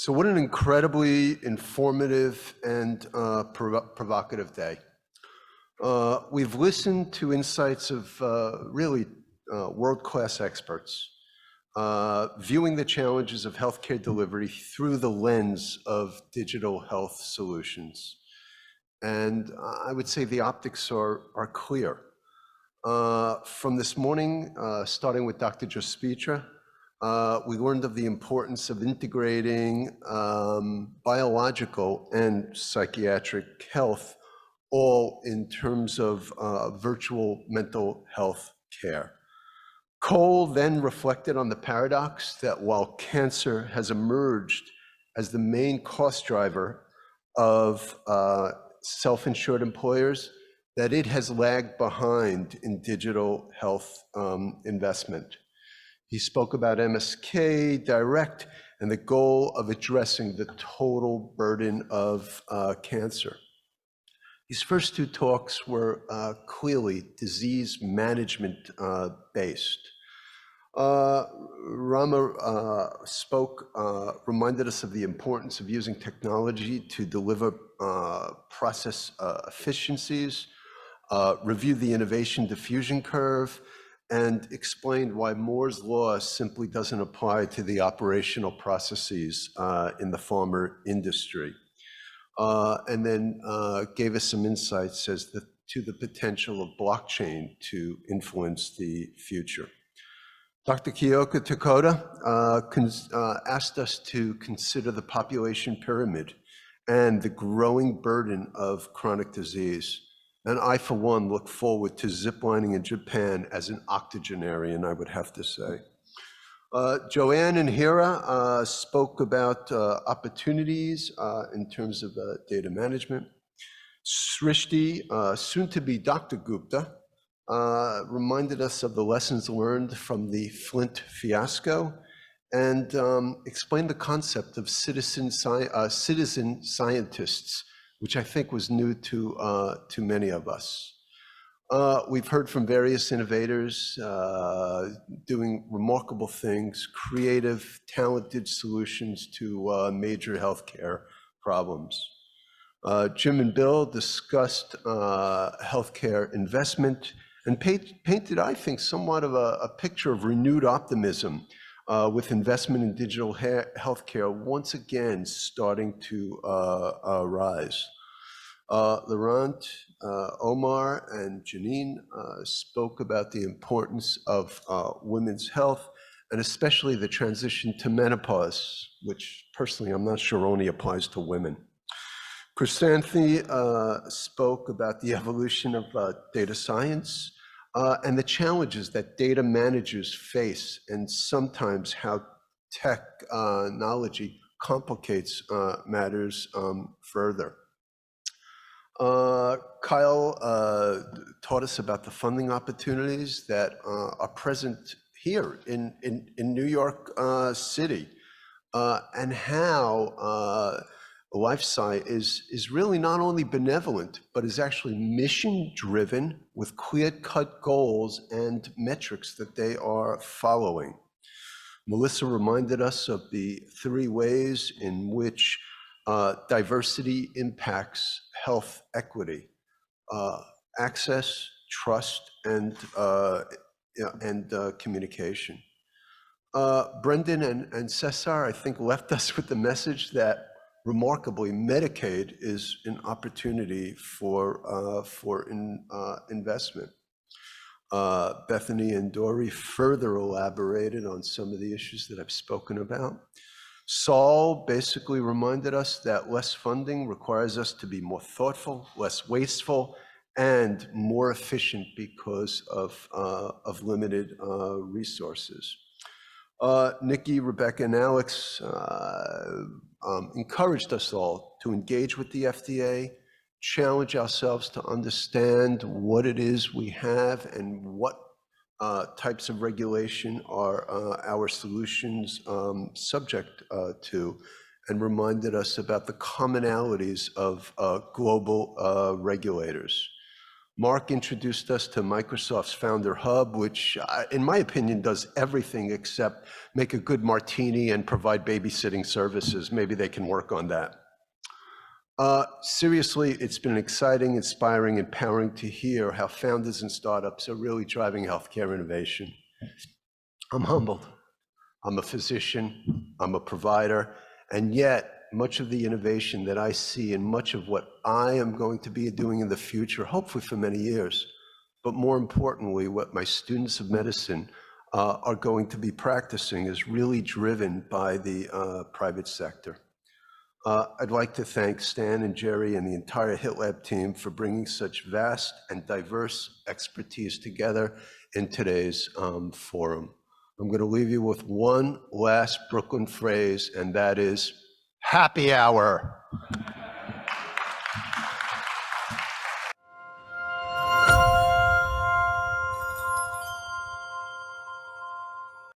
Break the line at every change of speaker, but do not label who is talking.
So what an incredibly informative and provocative day. We've listened to insights of really world-class experts, viewing the challenges of healthcare delivery through the lens of digital health solutions. And I would say the optics are clear. From this morning, starting with Dr. Jospitra, we learned of the importance of integrating biological and psychiatric health, all in terms of virtual mental health care. Cole then reflected on the paradox that while cancer has emerged as the main cost driver of self-insured employers, that it has lagged behind in digital health investment. He spoke about MSK Direct and the goal of addressing the total burden of cancer. These first two talks were clearly disease management based. Rama reminded us of the importance of using technology to deliver process efficiencies, review the innovation diffusion curve, and explained why Moore's law simply doesn't apply to the operational processes in the pharma industry. And then gave us some insights as to the potential of blockchain to influence the future. Dr. Kyoko Takota asked us to consider the population pyramid and the growing burden of chronic disease. And I, for one, look forward to ziplining in Japan as an octogenarian, I would have to say. Joanne and Hira spoke about opportunities in terms of data management. Srishti, soon to be Dr. Gupta, reminded us of the lessons learned from the Flint fiasco and explained the concept of citizen scientists, which I think was new to many of us. We've heard from various innovators doing remarkable things, creative, talented solutions to major healthcare problems. Jim and Bill discussed healthcare investment and painted, I think, somewhat of a picture of renewed optimism with investment in digital healthcare once again starting to rise. Laurent, Omar, and Janine spoke about the importance of women's health, and especially the transition to menopause, which personally I'm not sure only applies to women. Chrysanthi spoke about the evolution of data science and the challenges that data managers face, and sometimes how technology complicates matters further. Kyle taught us about the funding opportunities that are present here in New York City, and how LifeSci is really not only benevolent, but is actually mission-driven with clear-cut goals and metrics that they are following. Melissa reminded us of the 3 ways in which diversity impacts health equity: access, trust, and communication. Brendan and Cesar, I think, left us with the message that remarkably, Medicaid is an opportunity for investment. Bethany and Dory further elaborated on some of the issues that I've spoken about. Saul basically reminded us that less funding requires us to be more thoughtful, less wasteful, and more efficient because of limited resources. Nikki, Rebecca, and Alex encouraged us all to engage with the FDA, challenge ourselves to understand what it is we have and what types of regulation are our solutions subject to, and reminded us about the commonalities of global regulators. Mark introduced us to Microsoft's Founder Hub, which, in my opinion, does everything except make a good martini and provide babysitting services. Maybe they can work on that. Seriously, it's been exciting, inspiring, empowering to hear how founders and startups are really driving healthcare innovation. I'm humbled. I'm a physician, I'm a provider, and yet much of the innovation that I see and much of what I am going to be doing in the future, hopefully for many years, but more importantly, what my students of medicine are going to be practicing is really driven by the private sector. I'd like to thank Stan and Jerry and the entire HITLAB team for bringing such vast and diverse expertise together in today's forum. I'm going to leave you with one last Brooklyn phrase, and that is happy hour.